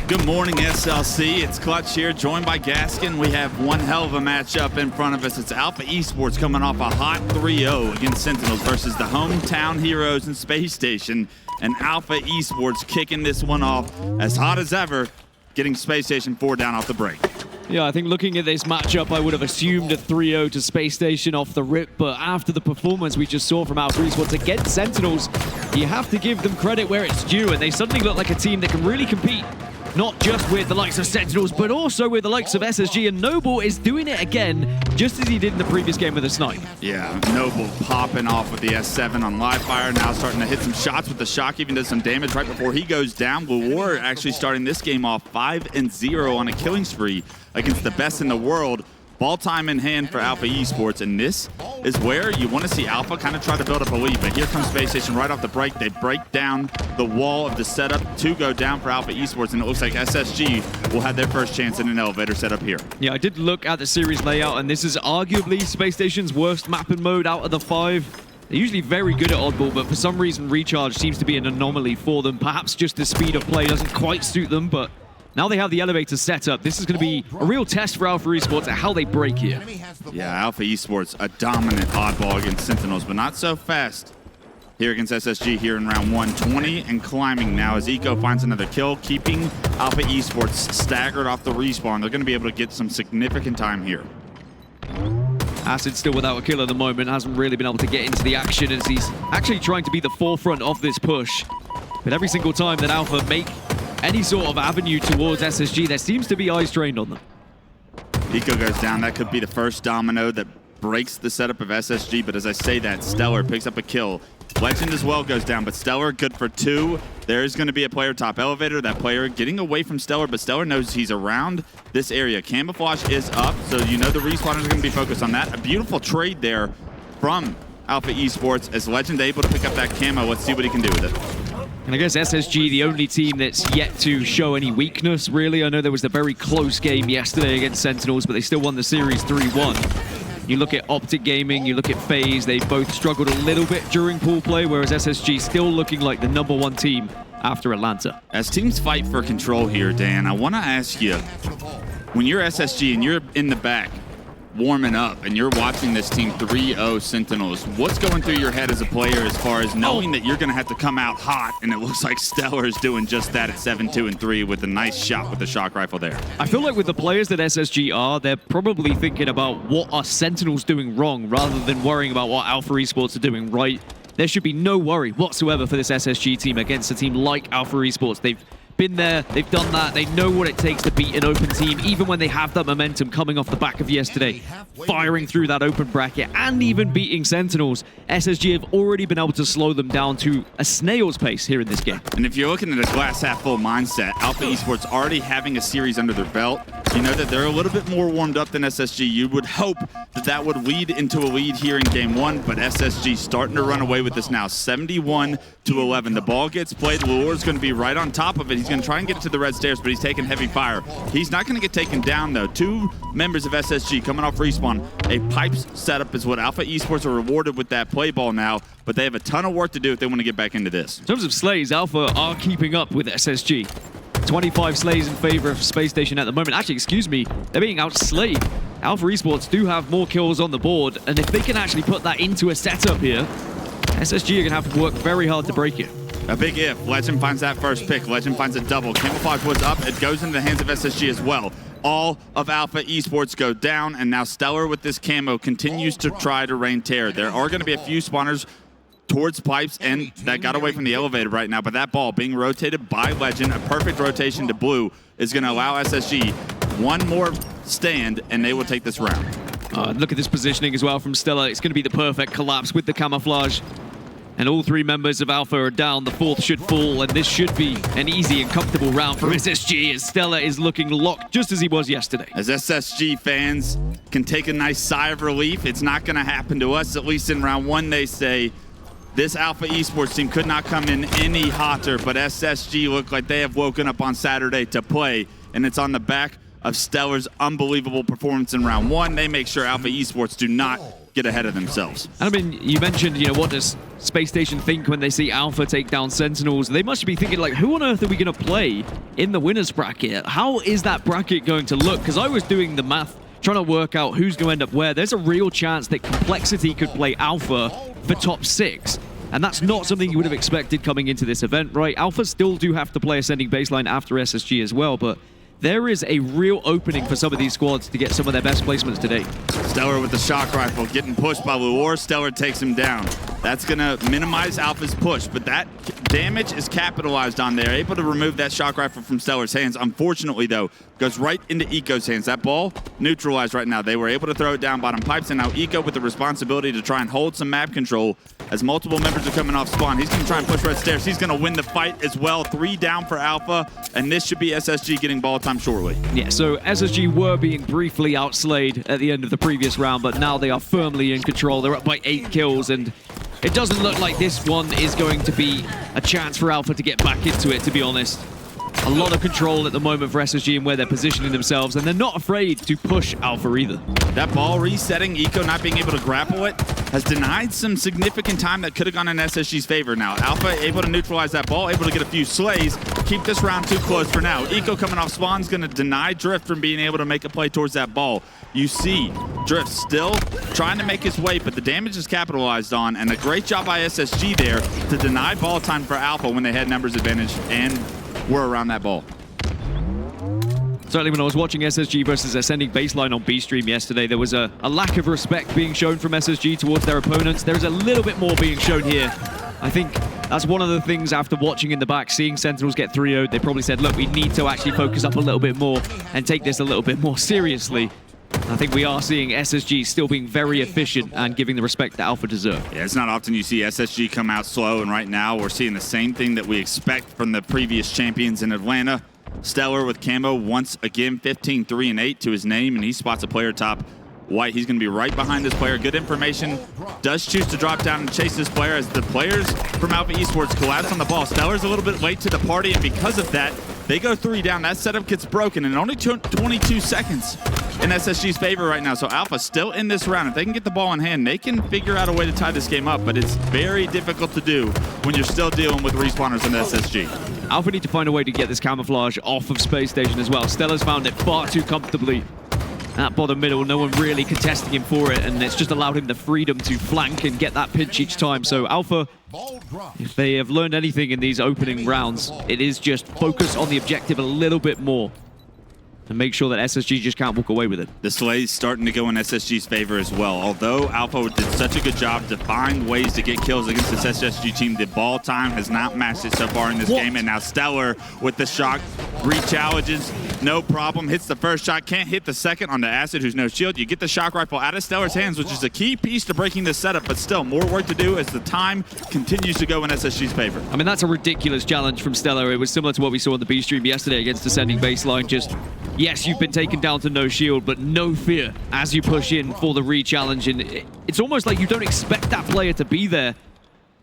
Good morning, SLC. It's Clutch here, joined by Gaskin. We have one hell of a matchup in front of us. It's Alpha Esports coming off a hot 3-0 against Sentinels versus the hometown heroes in Space Station. And Alpha Esports kicking this one off as hot as ever, getting Space Station 4 down off the break. Yeah, I think looking at this matchup, I would have assumed a 3-0 to Space Station off the rip, but after the performance we just saw from Alpha Esports against Sentinels, you have to give them credit where it's due, and they suddenly look like a team that can really compete, not just with the likes of Sentinels, but also with the likes of SSG, and Noble is doing it again, just as he did in the previous game with the snipe. Yeah, Noble popping off with the S7 on live fire, now starting to hit some shots with the shock, even does some damage right before he goes down. Leuor actually starting this game off 5-0 on a killing spree against the best in the world. Ball time in hand for Alpha Esports, and this is where you want to see Alpha kind of try to build up a lead. But here comes Space Station right off the break. They break down the wall of the setup to go down for Alpha Esports, and it looks like SSG will have their first chance in an elevator setup here. Yeah, I did look at the series layout, and this is arguably Space Station's worst mapping mode out of the 5. They're usually very good at oddball, but for some reason Recharge seems to be an anomaly for them. Perhaps just the speed of play doesn't quite suit them, but now they have the elevator set up. This is going to be a real test for Alpha Esports at how they break here. Yeah, Alpha Esports, a dominant oddball against Sentinels, but not so fast here against SSG here in round 1. 20 and climbing now as Eco finds another kill, keeping Alpha Esports staggered off the respawn. They're going to be able to get some significant time here. Acid still without a kill at the moment, hasn't really been able to get into the action as he's actually trying to be the forefront of this push. But every single time that Alpha make any sort of avenue towards SSG, there seems to be eyes trained on them. Eco goes down. That could be the first domino that breaks the setup of SSG, but as I say that, StelluR picks up a kill. Lqgend as well goes down, but StelluR good for 2. There's going to be a player top elevator. That player getting away from StelluR, but StelluR knows he's around this area. Camouflage is up, so you know the respawners are going to be focused on that. A beautiful trade there from Alpha Esports as Lqgend able to pick up that camo. Let's see what he can do with it. And I guess SSG, the only team that's yet to show any weakness, really. I know there was a very close game yesterday against Sentinels, but they still won the series 3-1. You look at Optic Gaming, you look at FaZe, they both struggled a little bit during pool play, whereas SSG still looking like the #1 team after Atlanta. As teams fight for control here, Dan, I want to ask you, when you're SSG and you're in the back, warming up, and you're watching this team 3-0 Sentinels, what's going through your head as a player as far as knowing that you're going to have to come out hot, and it looks like StelluR is doing just that at 7-2-3 with a nice shot with the shock rifle there? I feel like with the players that SSG are, they're probably thinking about what are Sentinels doing wrong rather than worrying about what Alpha Esports are doing right. There should be no worry whatsoever for this SSG team against a team like Alpha Esports. They've been there, they've done that, they know what it takes to beat an open team, even when they have that momentum coming off the back of yesterday, firing through that open bracket and even beating Sentinels. SSG have already been able to slow them down to a snail's pace here in this game. And if you're looking at a glass half full mindset, Alpha Esports already having a series under their belt, you know that they're a little bit more warmed up than SSG. You would hope that that would lead into a lead here in game 1, but SSG starting to run away with this now, 71-11. The ball gets played, Leuor's going to be right on top of it. He's going to try and get to the red stairs, but he's taking heavy fire. He's not going to get taken down, though. 2 members of SSG coming off respawn. A pipes setup is what Alpha Esports are rewarded with that play ball now, but they have a ton of work to do if they want to get back into this. In terms of slays, Alpha are keeping up with SSG. 25 slays in favor of Space Station at the moment. Actually, excuse me, they're being outslayed. Alpha Esports do have more kills on the board, and if they can actually put that into a setup here, SSG are going to have to work very hard to break it. A big if. Lqgend finds that first pick. Lqgend finds a double. Camouflage was up. It goes into the hands of SSG as well. All of Alpha Esports go down, and now StelluR with this camo continues to try to rain terror. There are going to be a few spawners towards pipes, and that got away from the elevator right now, but that ball being rotated by Lqgend, a perfect rotation to blue, is going to allow SSG one more stand, and they will take this round. Look at this positioning as well from StelluR. It's going to be the perfect collapse with the camouflage. And all 3 members of Alpha are down. The 4th should fall, and this should be an easy and comfortable round for SSG as StelluR is looking locked just as he was yesterday. As SSG fans can take a nice sigh of relief, it's not going to happen to us, at least in round 1, they say. This Alpha Esports team could not come in any hotter, but SSG look like they have woken up on Saturday to play, and it's on the back of StelluR's unbelievable performance in round 1. They make sure Alpha Esports do not get ahead of themselves. And I mean, you mentioned, what does Spacestation think when they see Alpha take down Sentinels? They must be thinking, like, who on earth are we going to play in the winner's bracket? How is that bracket going to look? Because I was doing the math, trying to work out who's going to end up where. There's a real chance that Complexity could play Alpha for top 6. And that's not something you would have expected coming into this event, right? Alpha still do have to play Ascending Baseline after SSG as well, but there is a real opening for some of these squads to get some of their best placements today. StelluR with the shock rifle getting pushed by Leuor. StelluR takes him down. That's going to minimize Alpha's push, but that damage is capitalized on there. Able to remove that shock rifle from StelluR's hands. Unfortunately, though, goes right into Eco's hands. That ball neutralized right now. They were able to throw it down bottom pipes, and now Eco with the responsibility to try and hold some map control as multiple members are coming off spawn. He's going to try and push red stairs. He's going to win the fight as well. 3 down for Alpha, and this should be SSG getting ball time shortly. Yeah, so SSG were being briefly outslayed at the end of the previous round, but now they are firmly in control. They're up by 8 kills, and it doesn't look like this one is going to be a chance for Alpha to get back into it, to be honest. A lot of control at the moment for SSG and where they're positioning themselves, and they're not afraid to push Alpha either. That ball resetting, Eco not being able to grapple it, has denied some significant time that could have gone in SSG's favor. Now, Alpha able to neutralize that ball, able to get a few slays, keep this round too close for now. Eco coming off spawn's going to deny Drift from being able to make a play towards that ball. You see Drift still trying to make his way, but the damage is capitalized on, and a great job by SSG there to deny ball time for Alpha when they had numbers advantage and were around that ball. Certainly when I was watching SSG versus Ascending Baseline on B-Stream yesterday, there was a lack of respect being shown from SSG towards their opponents. There's a little bit more being shown here. I think that's one of the things after watching in the back, seeing Sentinels get 3-0'd, they probably said, look, we need to actually focus up a little bit more and take this a little bit more seriously. I think we are seeing SSG still being very efficient and giving the respect that Alpha deserve. Yeah, it's not often you see SSG come out slow, and right now we're seeing the same thing that we expect from the previous champions in Atlanta. StelluR with camo once again, 15-3-8 to his name, and he spots a player top white. He's going to be right behind this player. Good information. Does choose to drop down and chase this player as the players from Alpha Esports collapse on the ball. StelluR's a little bit late to the party, and because of that, they go 3 down. That setup gets broken in only 22 seconds in SSG's favor right now. So Alpha still in this round. If they can get the ball in hand, they can figure out a way to tie this game up, but it's very difficult to do when you're still dealing with respawners in SSG. Alpha need to find a way to get this camouflage off of Spacestation as well. StelluR's found it far too comfortably at bottom middle. No one really contesting him for it, and it's just allowed him the freedom to flank and get that pinch each time. So Alpha, if they have learned anything in these opening rounds, it is just focus on the objective a little bit more and make sure that SSG just can't walk away with it. The slay's starting to go in SSG's favor as well. Although Alpha did such a good job to find ways to get kills against this SSG team, the ball time has not matched it so far in this game. And now StelluR with the shock re-challenges, no problem. Hits the first shot, can't hit the second on the Acid, who's no shield. You get the shock rifle out of StelluR's hands, which is a key piece to breaking this setup, but still more work to do as the time continues to go in SSG's favor. I mean, that's a ridiculous challenge from StelluR. It was similar to what we saw on the B-Stream yesterday against Ascending Baseline. Just, yes, you've been taken down to no shield, but no fear as you push in for the re-challenge. And it's almost like you don't expect that player to be there.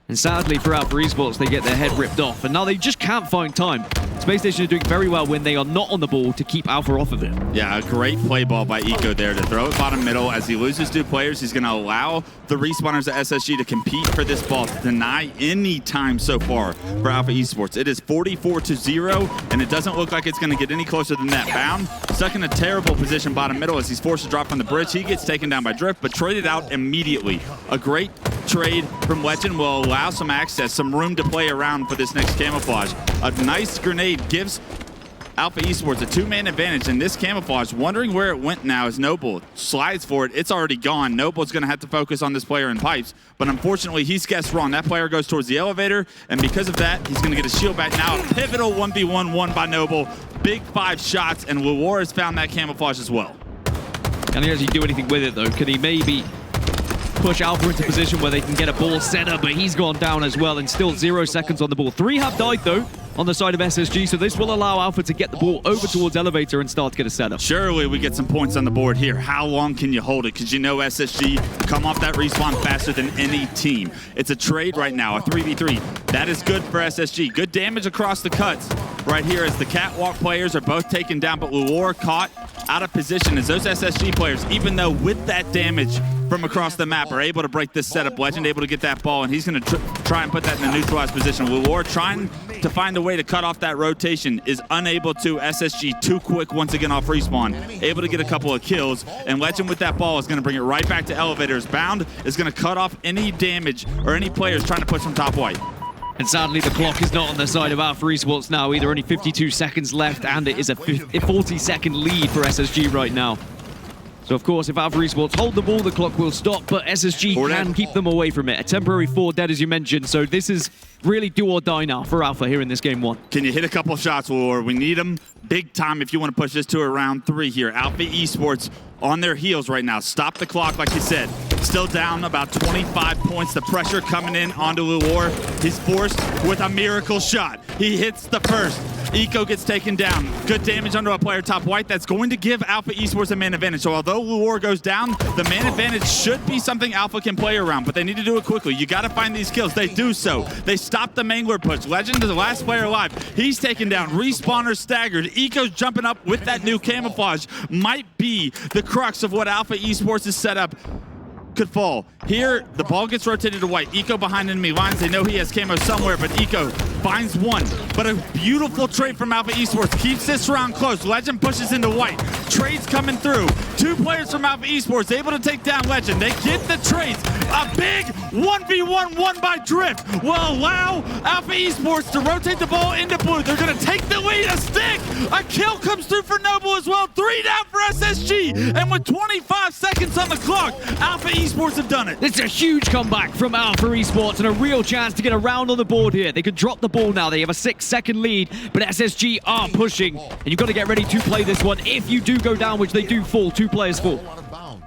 And sadly for Alpha Esports, they get their head ripped off. And now they just can't find time. Spacestation are doing very well when they are not on the ball to keep Alpha off of it. Yeah, a great play ball by Eco there to throw it bottom middle. As he loses 2 players, he's going to allow the respawners at SSG to compete for this ball, to deny any time so far for Alpha Esports. It is 44-0, and it doesn't look like it's going to get any closer than that. Bound, stuck in a terrible position bottom middle as he's forced to drop from the bridge. He gets taken down by Drift, but traded out immediately. A great trade from Lqgend will allow some access, some room to play around for this next camouflage. A nice grenade gives Alpha Esports a 2-man advantage in this camouflage. Wondering where it went now as Noble slides for it. It's already gone. Noble's going to have to focus on this player in pipes, but unfortunately he's guessed wrong. That player goes towards the elevator, and because of that, he's going to get a shield back now. A pivotal 1v1 won by Noble. Big 5 shots, and Leuor has found that camouflage as well. Can he actually do anything with it, though? Can he maybe push Alpha into position where they can get a ball center, but he's gone down as well, and still 0 seconds on the ball. 3 have died, though, on the side of SSG, so this will allow Alpha to get the ball over towards elevator and start to get a setup. Surely we get some points on the board here. How long can you hold it? Because you know SSG come off that respawn faster than any team. It's a trade right now, a 3v3. That is good for SSG. Good damage across the cuts. right here as the catwalk players are both taken down, but Leuor caught out of position as those SSG players, even though with that damage from across the map, are able to break this setup. Lqgend able to get that ball, and he's going to try and put that in a neutralized position. Leuor trying to find a way to cut off that rotation, is unable to. SSG too quick once again off respawn, able to get a couple of kills, and Lqgend with that ball is going to bring it right back to elevators. Bound is going to cut off any damage or any players trying to push from top white. And sadly, the clock is not on the side of Alpha Esports now either. Only 52 seconds left, and it is a 40-second lead for SSG right now. So, of course, if Alpha Esports hold the ball, the clock will stop, but SSG can keep them away from it. A temporary 4 dead, as you mentioned, so this is really do or die now for Alpha here in this game 1. Can you hit a couple shots, Leuor? We need them big time if you want to push this to a round 3 here. Alpha Esports on their heels right now. Stop the clock, like you said. Still down about 25 points. The pressure coming in onto Leuor. He's forced with a miracle shot. He hits the first. Eco gets taken down. Good damage onto a player top white. That's going to give Alpha Esports a man advantage. So although Leuor goes down, the man advantage should be something Alpha can play around, but they need to do it quickly. You got to find these kills. They do so. They stop the Mangler push. Lqgend is the last player alive. He's taken down. Respawner staggered. Eco's jumping up with that new camouflage. Might be the crux of what Alpha Esports is set up. Could fall. Here, the ball gets rotated to white. Eco behind enemy lines. They know he has camo somewhere, but Eco finds one. But a beautiful trade from Alpha Esports keeps this round close. Lqgend pushes into white. Trades coming through. 2 players from Alpha Esports able to take down Lqgend. They get the trades. A big 1v1 won by Drift will allow Alpha Esports to rotate the ball into blue. They're going to take the lead. A stick. A kill comes through for Noble as well. 3 down for SSG. And with 25 seconds on the clock, Alpha Esports have done it. It's a huge comeback from Alpha Esports and a real chance to get a round on the board here. They could drop the ball now. They have a 6-second lead, but SSG are pushing, and you've got to get ready to play this one. If you do go down, which they do fall, 2 players fall.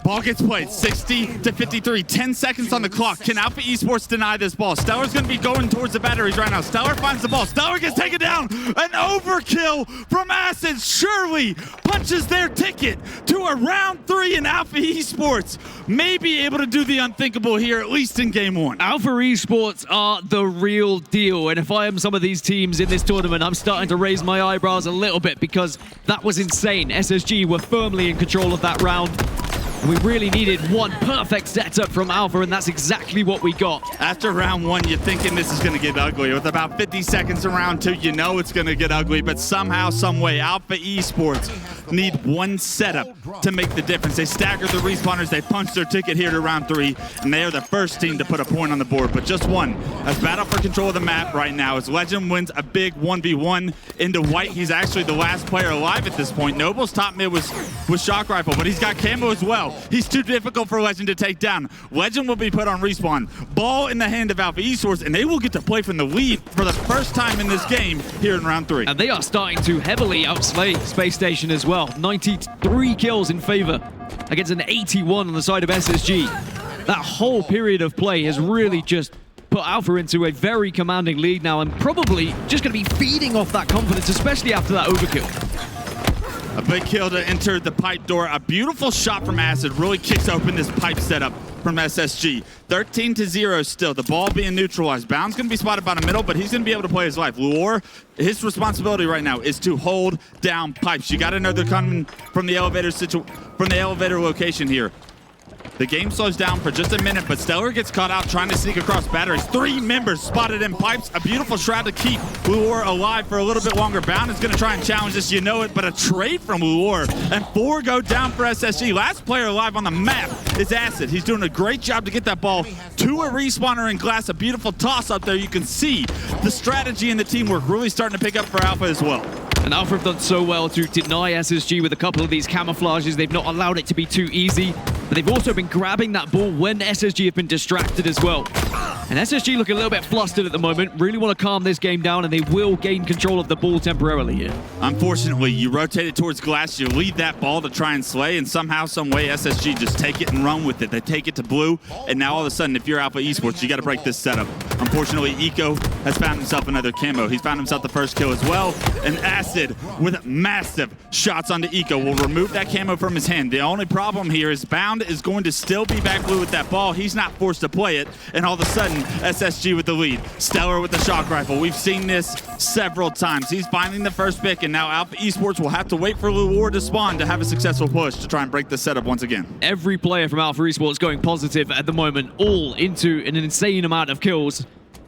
Ball gets played, 60-53, 10 seconds on the clock. Can Alpha Esports deny this ball? StelluR's going to be going towards the batteries right now. StelluR finds the ball. StelluR gets taken down. An overkill from Acid. Surely punches their ticket to a round 3 in Alpha Esports. May be able to do the unthinkable here, at least in game 1. Alpha Esports are the real deal, and if I am some of these teams in this tournament, I'm starting to raise my eyebrows a little bit because that was insane. SSG were firmly in control of that round. We really needed one perfect setup from Alpha, and that's exactly what we got. After round 1, you're thinking this is going to get ugly. With about 50 seconds in round 2, you know it's going to get ugly, but somehow, some way, Alpha Esports need one setup to make the difference. They stagger the respawners, they punch their ticket here to round 3, and they are the first team to put a point on the board, but just one. As battle for control of the map right now, as Lqgend wins a big 1v1 into white. He's actually the last player alive at this point. Noble's top mid was shock rifle, but he's got camo as well. He's too difficult for Lqgend to take down. Lqgend will be put on respawn. Ball in the hand of Alpha Esports, and they will get to play from the lead for the first time in this game here in round 3. And they are starting to heavily outslay Space Station as well. 93 kills in favor against an 81 on the side of SSG. That whole period of play has really just put Alpha into a very commanding lead now, and probably just going to be feeding off that confidence, especially after that overkill. A big kill to enter the pipe door. A beautiful shot from Acid really kicks open this pipe setup from SSG. 13-0 still. The ball being neutralized. Bound's going to be spotted by the middle, but he's going to be able to play his life. Leuor, his responsibility right now is to hold down pipes. You got to know they're coming from the elevator location here. The game slows down for just a minute, but StelluR gets caught out trying to sneak across batteries. 3 members spotted in pipes. A beautiful shroud to keep Leuor alive for a little bit longer. Bound is going to try and challenge this, you know it, but a trade from Leuor. And 4 go down for SSG. Last player alive on the map is Acid. He's doing a great job to get that ball to a respawner in glass. A beautiful toss up there. You can see the strategy and the teamwork really starting to pick up for Alpha as well. And Alpha have done so well to deny SSG with a couple of these camouflages. They've not allowed it to be too easy, but they've also been grabbing that ball when SSG have been distracted as well. And SSG look a little bit flustered at the moment, really want to calm this game down, and they will gain control of the ball temporarily here. Unfortunately, you rotate it towards glass, you lead that ball to try and slay, and somehow, some way, SSG just take it and run with it. They take it to blue, and now all of a sudden, if you're Alpha Esports, you got to break this setup. Unfortunately, Eco has found himself another camo. He's found himself the first kill as well, and Acid, with massive shots onto Eco, will remove that camo from his hand. The only problem here is Bound is going to still be back blue with that ball. He's not forced to play it, and all of a sudden, sudden, SSG with the lead. StelluR with the shock rifle. We've seen this several times. He's finding the first pick, and now Alpha Esports will have to wait for Leuor to spawn to have a successful push to try and break the setup once again. Every player from Alpha Esports going positive at the moment, all into an insane amount of kills.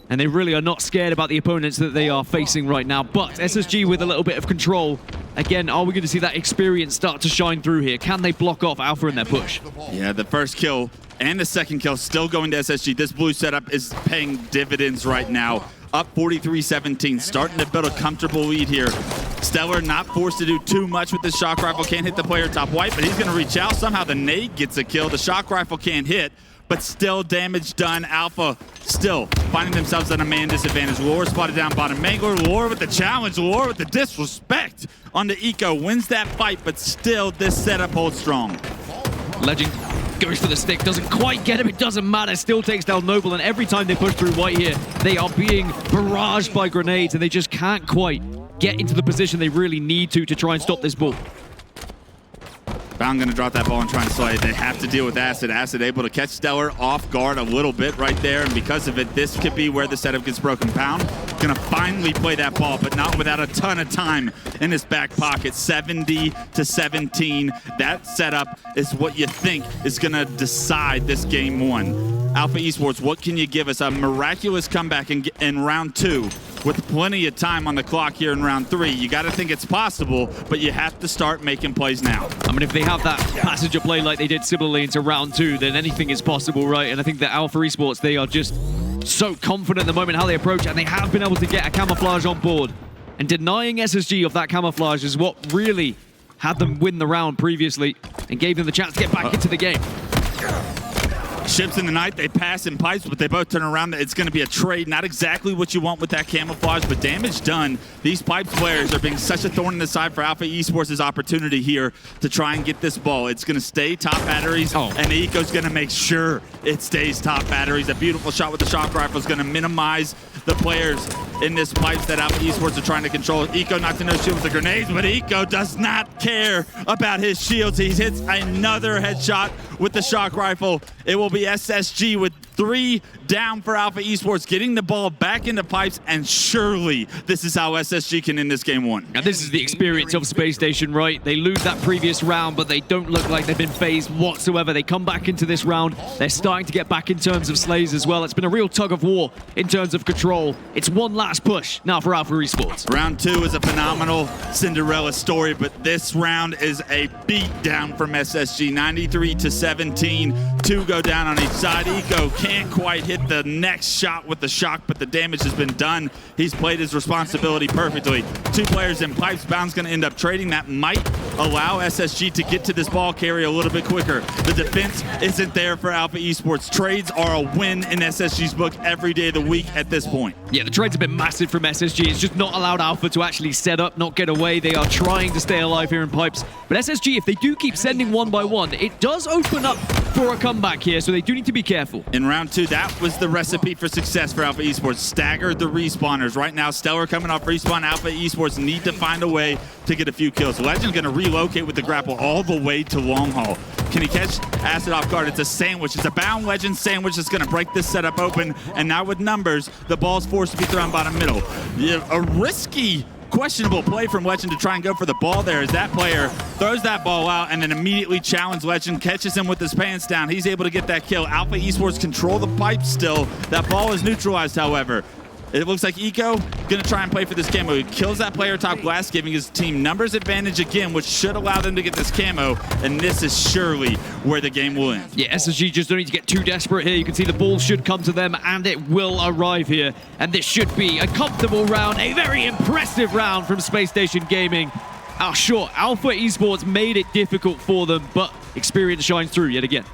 And they really are not scared about the opponents that they are facing right now. But SSG with a little bit of control. Again, are we going to see that experience start to shine through here? Can they block off Alpha in their push? Yeah, the first kill and the second kill still going to SSG. This blue setup is paying dividends right now. Up 43-17, starting to build a comfortable lead here. StelluR not forced to do too much with this shock rifle. Can't hit the player top white, but he's going to reach out. Somehow the nade gets a kill. The shock rifle can't hit, but still damage done. Alpha still finding themselves at a man disadvantage. Leuor spotted down bottom. Mangler, Leuor with the challenge. Leuor with the disrespect on the eco. Wins that fight, but still this setup holds strong. Lqgend goes for the stick, doesn't quite get him, it doesn't matter, still takes down Noble, and every time they push through white here, they are being barraged by grenades, and they just can't quite get into the position they really need to try and stop this ball. Bound going to drop that ball and try and slay. They have to deal with Acid. Acid able to catch StelluR off guard a little bit right there, and because of it, this could be where the setup gets broken. Pound going to finally play that ball, but not without a ton of time in his back pocket. 70-17. That setup is what you think is going to decide this game one. Alpha Esports, what can you give us? A miraculous comeback in round 2 with plenty of time on the clock here in round 3. You got to think it's possible, but you have to start making plays now. I mean, if they have that passenger play like they did similarly into round 2, then anything is possible, right? And I think that Alpha Esports, they are just so confident at the moment how they approach, and they have been able to get a camouflage on board. And denying SSG of that camouflage is what really had them win the round previously and gave them the chance to get back into the game. Ships in the night, they pass in pipes, but they both turn around. It's going to be a trade. Not exactly what you want with that camouflage, but damage done. These pipes players are being such a thorn in the side for Alpha Esports' opportunity here to try and get this ball. It's going to stay top batteries, and Eco's going to make sure it stays top batteries. A beautiful shot with the shock rifle is going to minimize the players in this pipes that Alpha Esports are trying to control. Eco not to no shield with the grenades, but Eco does not care about his shields. He hits another headshot with the shock rifle. It will be SSG with 3 down for Alpha Esports, getting the ball back into pipes, and surely this is how SSG can end this game one. Now this is the experience of Spacestation, right? They lose that previous round, but they don't look like they've been phased whatsoever. They come back into this round. They're starting to get back in terms of slays as well. It's been a real tug of war in terms of control. It's one last push now for Alpha Esports. Round 2 is a phenomenal Cinderella story, but this round is a beatdown from SSG. 93-17, 2 go down on each side. Eco can't quite hit the next shot with the shock, but the damage has been done. He's played his responsibility perfectly. 2 players in pipes. Bound's going to end up trading. That might allow SSG to get to this ball carrier a little bit quicker. The defense isn't there for Alpha Esports. Trades are a win in SSG's book every day of the week at this point. Yeah, the trades have been massive from SSG. It's just not allowed Alpha to actually set up, not get away. They are trying to stay alive here in pipes. But SSG, if they do keep sending one by one, it does open up for a comeback here, so they do need to be careful. In round 2, that was the recipe for success for Alpha Esports. Staggered the respawners. Right now, StelluR coming off respawn. Alpha Esports need to find a way to get a few kills. Lqgend going to relocate with the grapple all the way to long haul. Can he catch Acid off guard? It's a sandwich. It's a bound Lqgend sandwich that's going to break this setup open. And now with numbers, the ball's forced to be thrown bottom middle. Yeah, a risky, questionable play from Lqgend to try and go for the ball there as that player throws that ball out and then immediately challenges Lqgend, catches him with his pants down. He's able to get that kill. Alpha Esports control the pipe still. That ball is neutralized, however. It looks like Eco going to try and play for this camo. He kills that player top glass, giving his team numbers advantage again, which should allow them to get this camo, and this is surely where the game will end. Yeah, SSG just don't need to get too desperate here. You can see the ball should come to them, and it will arrive here. And this should be a comfortable round, a very impressive round from Spacestation Gaming. Sure, Alpha Esports made it difficult for them, but experience shines through yet again.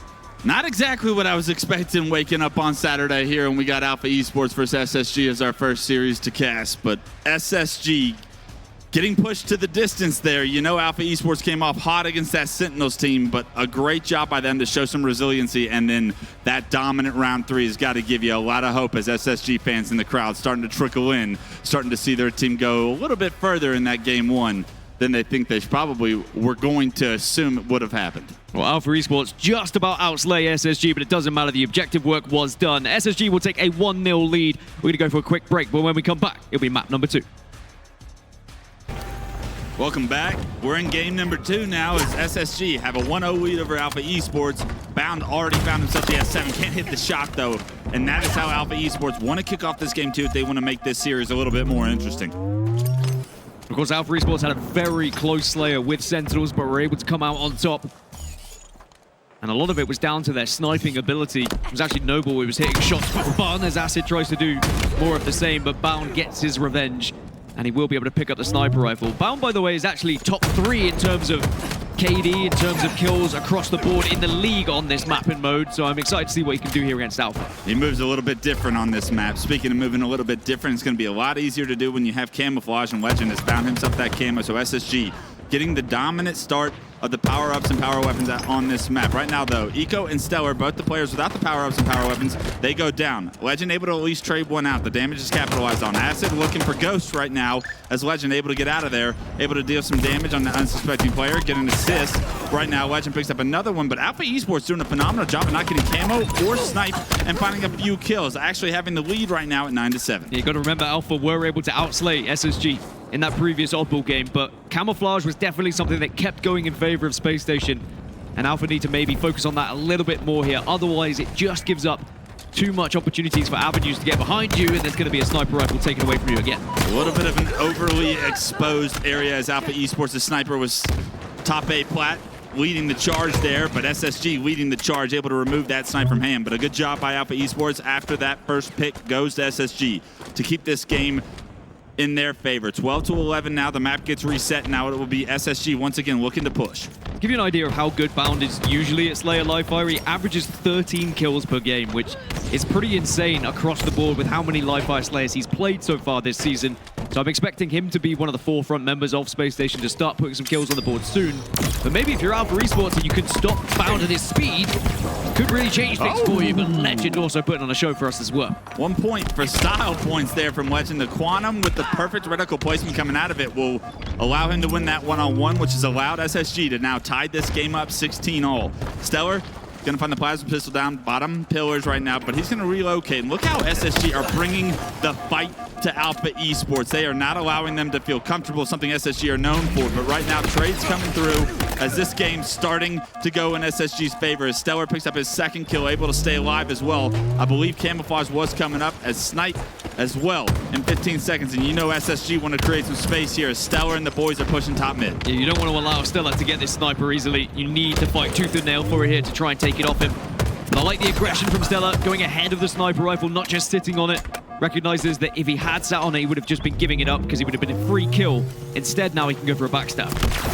Not exactly what I was expecting waking up on Saturday here, and we got Alpha Esports versus SSG as our first series to cast. But SSG getting pushed to the distance there. You know, Alpha Esports came off hot against that Sentinels team, but a great job by them to show some resiliency. And then that dominant round 3 has got to give you a lot of hope as SSG fans in the crowd starting to trickle in, starting to see their team go a little bit further in that game 1. than they think they probably were going to assume would have happened. Well, Alpha Esports just about outslay SSG, but it doesn't matter. The objective work was done. SSG will take a 1-0 lead. We're going to go for a quick break, but when we come back, it'll be map number 2. Welcome back. We're in game number 2 now as SSG have a 1-0 lead over Alpha Esports. Bound already found himself the S7. Can't hit the shot, though. And that is how Alpha Esports want to kick off this game, too, if they want to make this series a little bit more interesting. Of course, Alpha Esports had a very close slayer with Sentinels, but were able to come out on top. And a lot of it was down to their sniping ability. It was actually Noble who was hitting shots for fun as Acid tries to do more of the same, but Bound gets his revenge. And he will be able to pick up the sniper rifle. Bound, by the way, is actually top 3 in terms of KD, in terms of kills across the board in the league on this mapping mode. So I'm excited to see what he can do here against Alpha. He moves a little bit different on this map. Speaking of moving a little bit different, it's going to be a lot easier to do when you have camouflage, and Lqgend has found himself that camo. So SSG getting the dominant start of the power-ups and power weapons on this map. Right now, though, Eco and StelluR, both the players without the power-ups and power weapons, they go down. Lqgend able to at least trade one out. The damage is capitalized on. Acid looking for Ghost right now as Lqgend able to get out of there, able to deal some damage on the unsuspecting player, get an assist. Right now, Lqgend picks up another one, but Alpha Esports doing a phenomenal job of not getting camo or snipe and finding a few kills, actually having the lead right now at 9-7. Yeah, you got to remember, Alpha were able to outslay SSG in that previous oddball game, but camouflage was definitely something that kept going in favor of Spacestation, and Alpha need to maybe focus on that a little bit more here. Otherwise, it just gives up too much opportunities for avenues to get behind you, and there's going to be a sniper rifle taken away from you again. A little bit of an overly exposed area as Alpha Esports' sniper was top 8 plat, leading the charge there, but SSG leading the charge, able to remove that snipe from hand. But a good job by Alpha Esports. After that first pick goes to SSG to keep this game in their favor. 12-11 now. The map gets reset. Now it will be SSG once again looking to push. To give you an idea of how good Bound is usually at Slayer live fire, he averages 13 kills per game, which is pretty insane across the board with how many live fire Slayers he's played so far this season. So I'm expecting him to be one of the forefront members of Spacestation to start putting some kills on the board soon. But maybe if you're Alpha Esports and you can stop Bound at his speed, could really change things for you. But Lqgend also putting on a show for us as well. 1 point for style points there from Lqgend. The Quantum with the perfect reticle placement coming out of it will allow him to win that one-on-one, which has allowed SSG to now tie this game up 16-all. StelluR going to find the plasma pistol down bottom pillars right now, but he's going to relocate. And look how SSG are bringing the fight to Alpha Esports. They are not allowing them to feel comfortable, something SSG are known for. But right now, trades coming through as this game's starting to go in SSG's favor. As StelluR picks up his second kill, able to stay alive as well. I believe camouflage was coming up as snipe as well in 15 seconds. And you know SSG want to create some space here as StelluR and the boys are pushing top mid. Yeah, you don't want to allow StelluR to get this sniper easily. You need to fight tooth and nail for it here to try and take it off him. But I like the aggression from StelluR, going ahead of the sniper rifle, not just sitting on it. Recognizes that if he had sat on it, he would have just been giving it up because he would have been a free kill. Instead, now he can go for a backstab.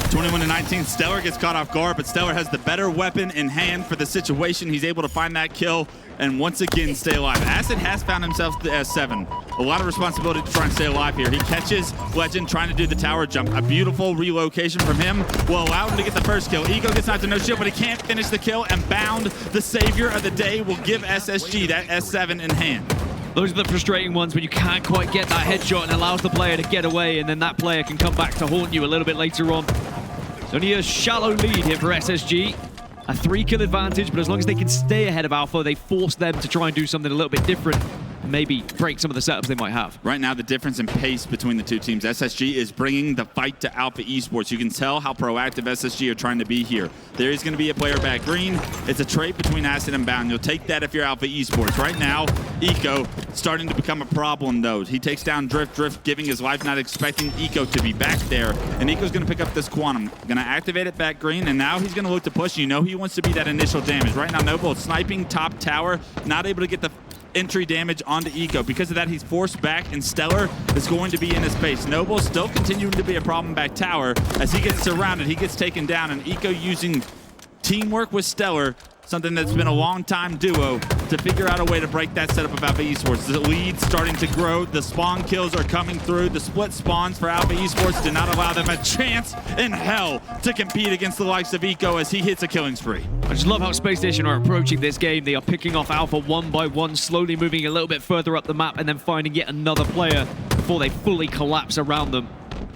21-19, StelluR gets caught off guard, but StelluR has the better weapon in hand for the situation. He's able to find that kill and once again stay alive. Acid has found himself the S7. A lot of responsibility to try and stay alive here. He catches Lqgend trying to do the tower jump. A beautiful relocation from him will allow him to get the first kill. Ego gets knocked to no shield, but he can't finish the kill, and Bound, the savior of the day, will give SSG that S7 in hand. Those are the frustrating ones when you can't quite get that headshot and allows the player to get away, and then that player can come back to haunt you a little bit later on. It's only a shallow lead here for SSG. A 3-kill advantage, but as long as they can stay ahead of Alpha, they force them to try and do something a little bit different and maybe break some of the setups they might have. Right now, the difference in pace between the two teams, SSG is bringing the fight to Alpha Esports. You can tell how proactive SSG are trying to be here. There is going to be a player back green. It's a trade between Acid and Bound. You'll take that if you're Alpha Esports. Right now, Eco starting to become a problem, though. He takes down Drift, giving his life, not expecting Eco to be back there. And Eco's going to pick up this Quantum. Going to activate it back green, and now he's going to look to push. You know he wants to be that initial damage. Right now, Noble sniping top tower, not able to get the entry damage onto Eco. Because of that, he's forced back, and StelluR is going to be in his space. Noble still continuing to be a problem back tower. As he gets surrounded, he gets taken down, and Eco using teamwork with StelluR, something that's been a long-time duo, to figure out a way to break that setup of Alpha Esports. The lead's starting to grow. The spawn kills are coming through. The split spawns for Alpha Esports did not allow them a chance in hell to compete against the likes of Eco as he hits a killing spree. I just love how Spacestation are approaching this game. They are picking off Alpha one by one, slowly moving a little bit further up the map and then finding yet another player before they fully collapse around them.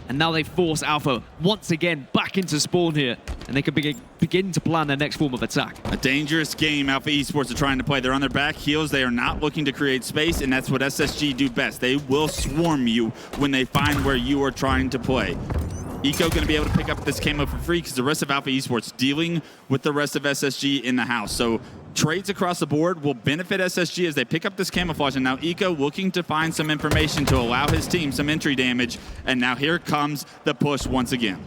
And now they force Alpha once again back into spawn here, and they can begin to plan their next form of attack. A dangerous game Alpha Esports are trying to play. They're on their back heels. They are not looking to create space, and that's what SSG do best. They will swarm you when they find where you are trying to play. Eco going to be able to pick up this camo for free because the rest of Alpha Esports dealing with the rest of SSG in the house. So trades across the board will benefit SSG as they pick up this camouflage. And now Eco looking to find some information to allow his team some entry damage. And now here comes the push once again.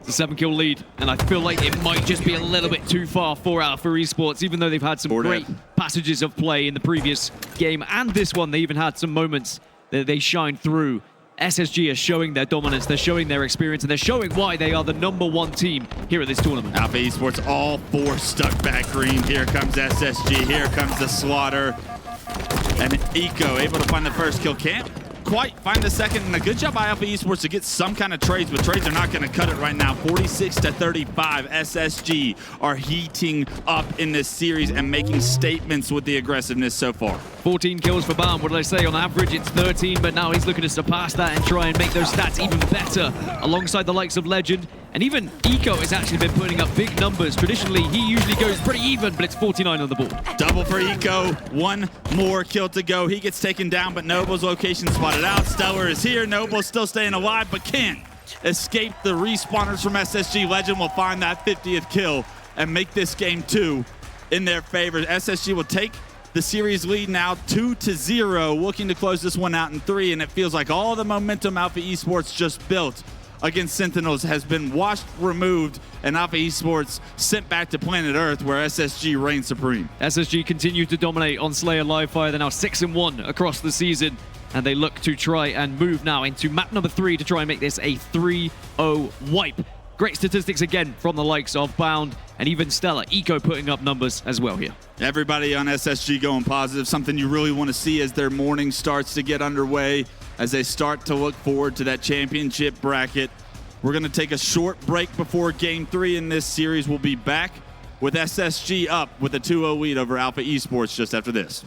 It's a 7-kill lead, and I feel like it might just be a little bit too far for Alpha Esports, even though they've had some great passages of play in the previous game and this one. They even had some moments that they shined through. SSG are showing their dominance, they're showing their experience, and they're showing why they are the #1 team here at this tournament. Alpha Esports all 4 stuck back green. Here comes SSG, here comes the slaughter. And Eco able to find the first kill. Can't quite find the second, and a good job by Alpha Esports to get some kind of trades, but trades are not going to cut it right now. 46-35, SSG are heating up in this series and making statements with the aggressiveness so far. 14 kills for Baum. What did I say? On average, it's 13, but now he's looking to surpass that and try and make those stats even better alongside the likes of Lqgend. And even Eco has actually been putting up big numbers. Traditionally, he usually goes pretty even, but it's 49 on the board. Double for Eco. One more kill to go. He gets taken down, but Noble's location spotted out. StelluR is here. Noble's still staying alive, but can't escape the respawners from SSG. Lqgend will find that 50th kill and make this game 2 in their favor. SSG will take the series lead now 2-0, looking to close this one out in 3, and it feels like all the momentum Alpha Esports just built against Sentinels has been washed, removed, and Alpha Esports sent back to planet Earth where SSG reigns supreme. SSG continue to dominate on Slayer Live Fire. They're now 6-1 across the season, and they look to try and move now into map number 3 to try and make this a 3-0 wipe. Great statistics again from the likes of Bound and even StelluR. Eco putting up numbers as well here. Everybody on SSG going positive, something you really want to see as their morning starts to get underway, as they start to look forward to that championship bracket. We're going to take a short break before Game 3 in this series. We'll be back with SSG up with a 2-0 lead over Alpha Esports just after this.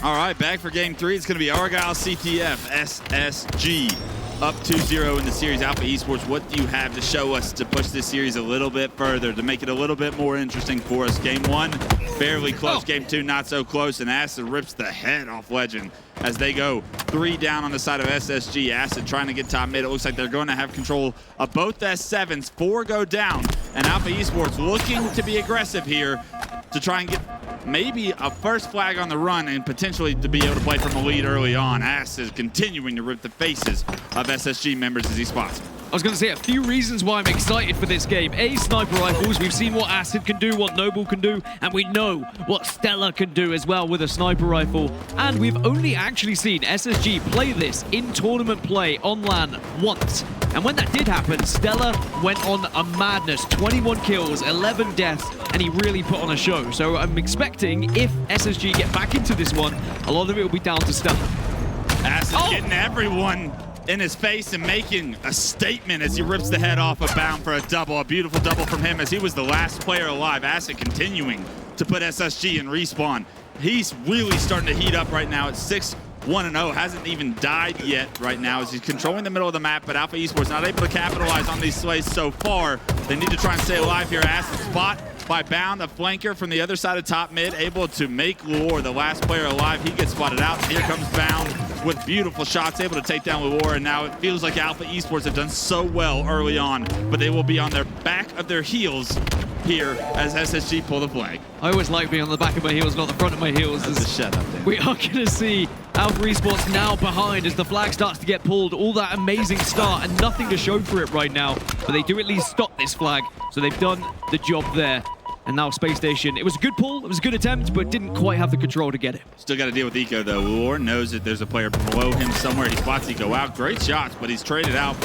All right, back for Game 3. It's going to be Argyle CTF, SSG. Up 2-0 in the series. Alpha Esports, what do you have to show us to push this series a little bit further, to make it a little bit more interesting for us? Game 1, fairly close. Game 2, not so close, and Acid rips the head off Lqgend as they go 3 down on the side of SSG. Acid trying to get top mid. It looks like they're going to have control of both S7s. 4 go down, and Alpha Esports looking to be aggressive here to try and get maybe a first flag on the run and potentially to be able to play from a lead early on. Acid continuing to rip the faces of SSG members as he spots. I was going to say a few reasons why I'm excited for this game. A, sniper rifles. We've seen what Acid can do, what Noble can do, and we know what StelluR can do as well with a sniper rifle. And we've only actually seen SSG play this in tournament play on LAN once. And when that did happen, StelluR went on a madness. 21 kills, 11 deaths, and he really put on a show. So I'm expecting if SSG get back into this one, a lot of it will be down to StelluR. Acid getting everyone in his face and making a statement as he rips the head off of Bound for a double. A beautiful double from him as he was the last player alive. Acid continuing to put SSG in respawn. He's really starting to heat up right now at 6-1-0. Hasn't even died yet right now as he's controlling the middle of the map, but Alpha Esports not able to capitalize on these slays so far. They need to try and stay alive here. Acid spot by Bound, a flanker from the other side of top mid, able to make Leuor the last player alive. He gets spotted out. Here comes Bound with beautiful shots, able to take down Leuor, and now it feels like Alpha Esports have done so well early on, but they will be on their back of their heels here as SSG pull the flag. I always like being on the back of my heels, not the front of my heels. Shut up, Dan. We are going to see Alpha Esports now behind as the flag starts to get pulled. All that amazing start and nothing to show for it right now, but they do at least stop this flag, so they've done the job there. And now Spacestation, it was a good pull, it was a good attempt, but didn't quite have the control to get it. Still got to deal with Eco though. Leuor knows that there's a player below him somewhere. He spots Eco out. Great shots, but he's traded out.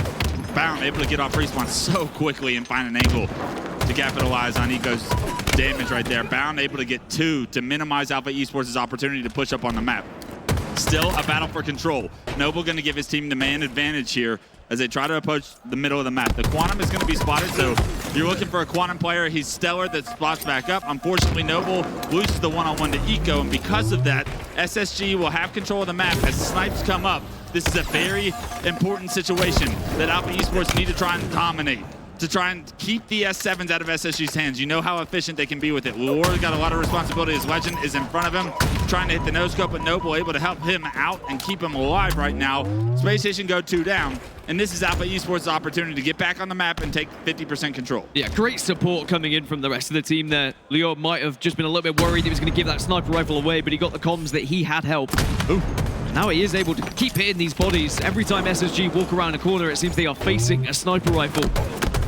Bound able to get off respawn so quickly and find an angle to capitalize on Eco's damage right there. Bound able to get 2 to minimize Alpha Esports' opportunity to push up on the map. Still a battle for control. Noble going to give his team the man advantage here as they try to approach the middle of the map. The Quantum is going to be spotted, so You're looking for a Quantum player. He's StelluR that spots back up. Unfortunately, Noble loses the one-on-one to Eco, and because of that, SSG will have control of the map as snipes come up. This is a very important situation that Alpha Esports need to try and dominate, to try and keep the S7s out of SSG's hands. You know how efficient they can be with it. Leuor got a lot of responsibility as Lqgend is in front of him, trying to hit the no-scope, but Noble able to help him out and keep him alive right now. Spacestation go 2 down, and this is Alpha Esports' opportunity to get back on the map and take 50% control. Yeah, great support coming in from the rest of the team there. Leuor might have just been a little bit worried he was going to give that sniper rifle away, but he got the comms that he had help. Ooh. Now he is able to keep hitting these bodies. Every time SSG walk around a corner, it seems they are facing a sniper rifle.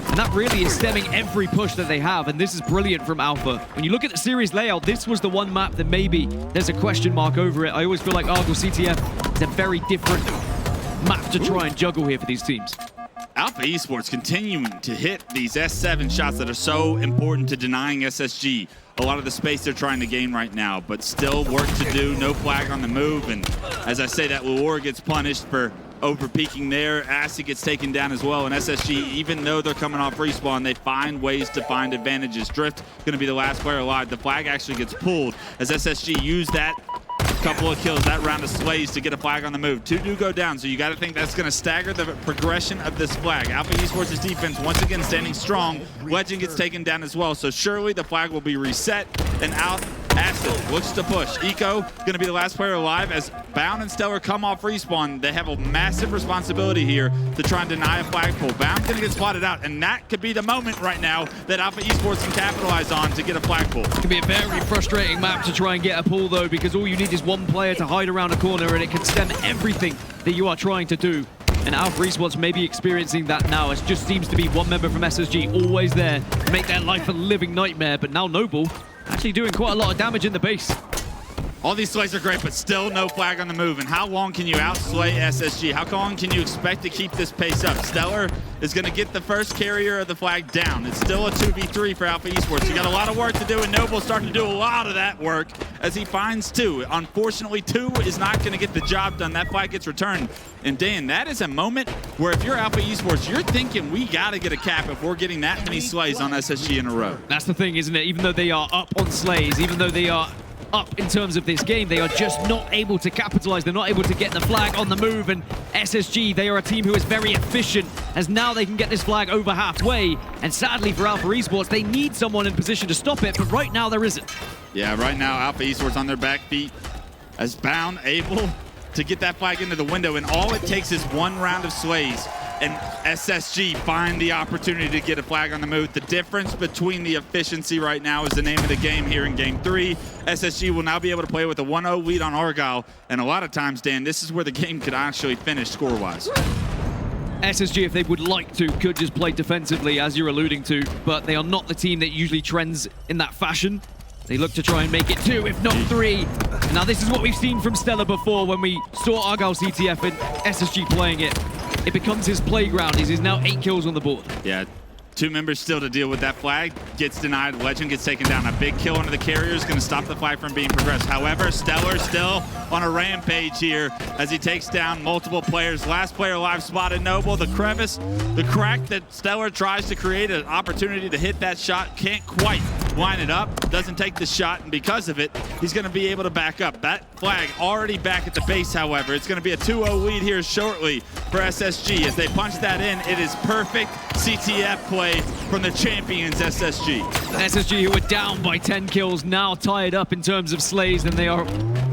And that really is stemming every push that they have, and this is brilliant from Alpha. When you look at the series layout, this was the one map that maybe there's a question mark over it. I always feel like Argyle CTF is a very different map to try and juggle here for these teams. Alpha Esports continuing to hit these S7 shots that are so important to denying SSG a lot of the space they're trying to gain right now, but still work to do. No flag on the move, and as I say, that Leuor gets punished for over peeking there. Acid gets taken down as well, and SSG, even though they're coming off respawn, they find ways to find advantages. Drift gonna be the last player alive. The flag actually gets pulled as SSG use that couple of kills, that round of slays to get a flag on the move. 2 do go down, so you got to think that's going to stagger the progression of this flag. Alpha Esports' defense once again standing strong. Lqgend gets taken down as well, so surely the flag will be reset and out. Acid looks to push. Eco going to be the last player alive as Bound and StelluR come off respawn. They have a massive responsibility here to try and deny a flag pull. Bound going to get spotted out, and that could be the moment right now that Alpha Esports can capitalize on to get a flag pull. It can be a very frustrating map to try and get a pull, though, because all you need is one player to hide around a corner, and it can stem everything that you are trying to do. And Alpha Esports may be experiencing that now. It just seems to be one member from SSG always there to make their life a living nightmare, but now Noble actually doing quite a lot of damage in the base. All these slays are great, but still no flag on the move. And how long can you outslay SSG? How long can you expect to keep this pace up? StelluR is going to get the first carrier of the flag down. It's still a 2v3 for Alpha Esports. You got a lot of work to do, and Noble's starting to do a lot of that work as he finds 2. Unfortunately, 2 is not going to get the job done. That flag gets returned. And Dan, that is a moment where if you're Alpha Esports, you're thinking we got to get a cap if we're getting that many slays on SSG in a row. That's the thing, isn't it? Even though they are up on slays, even though they are up in terms of this game, they are just not able to capitalize. They're not able to get the flag on the move, and SSG, they are a team who is very efficient, as now they can get this flag over halfway, and sadly for Alpha Esports, they need someone in position to stop it, but right now there isn't. Yeah, right now Alpha Esports on their back feet as Bound able to get that flag into the window, and all it takes is one round of slays and SSG find the opportunity to get a flag on the move. The difference between the efficiency right now is the name of the game here in Game 3. SSG will now be able to play with a 1-0 lead on Argyle, and a lot of times, Dan, this is where the game could actually finish score-wise. SSG, if they would like to, could just play defensively, as you're alluding to, but they are not the team that usually trends in that fashion. They look to try and make it 2, if not 3. And now this is what we've seen from StelluR before when we saw Argyle CTF and SSG playing it. It becomes his playground. He's now 8 kills on the board. Yeah, 2 members still to deal with that flag. Gets denied. Lqgend gets taken down. A big kill under the carrier is going to stop the flag from being progressed. However, StelluR still on a rampage here as he takes down multiple players. Last player alive spotted Noble. The crevice, the crack that StelluR tries to create an opportunity to hit that shot. Can't quite line it up. Doesn't take the shot, and because of it, he's going to be able to back up. That flag already back at the base, however. It's going to be a 2-0 lead here shortly for SSG. As they punch that in, it is perfect CTF play from the champions, SSG. SSG, who are down by 10 kills, now tied up in terms of slays, and they are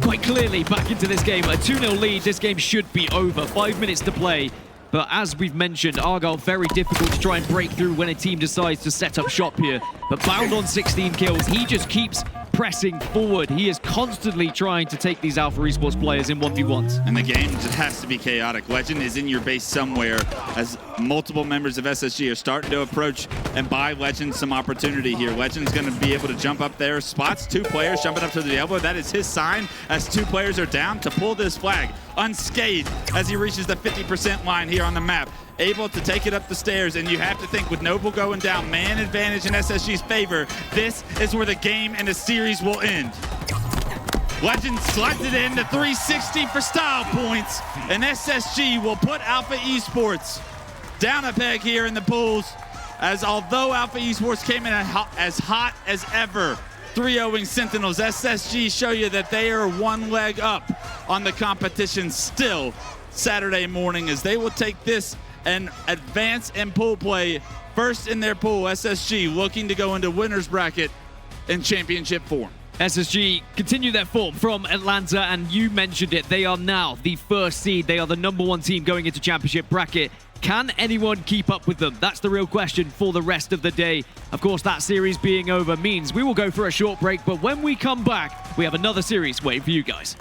quite clearly back into this game. A 2-0 lead, this game should be over. 5 minutes to play. But as we've mentioned, Argyle very difficult to try and break through when a team decides to set up shop here. But Bound on 16 kills, he just keeps pressing forward. He is constantly trying to take these Alpha Esports players in 1v1s. And the game just has to be chaotic. Lqgend is in your base somewhere as multiple members of SSG are starting to approach and buy Lqgend some opportunity here. Legend's going to be able to jump up there, spots 2 players jumping up to the elbow. That is his sign as 2 players are down to pull this flag unscathed as he reaches the 50% line here on the map. Able to take it up the stairs, and you have to think with Noble going down, man advantage in SSG's favor, this is where the game and the series will end. Lqgend slides it in to 360 for style points, and SSG will put Alpha Esports down a peg here in the pools as although Alpha Esports came in as hot as ever, 3-0ing Sentinels, SSG show you that they are one leg up on the competition still Saturday morning, as they will take this and advance in pool play first in their pool. SSG looking to go into winner's bracket in championship form. SSG continue their form from Atlanta, and you mentioned it, they are now the first seed. They are the #1 team going into championship bracket. Can anyone keep up with them? That's the real question for the rest of the day. Of course, that series being over means we will go for a short break, but when we come back, we have another series waiting for you guys.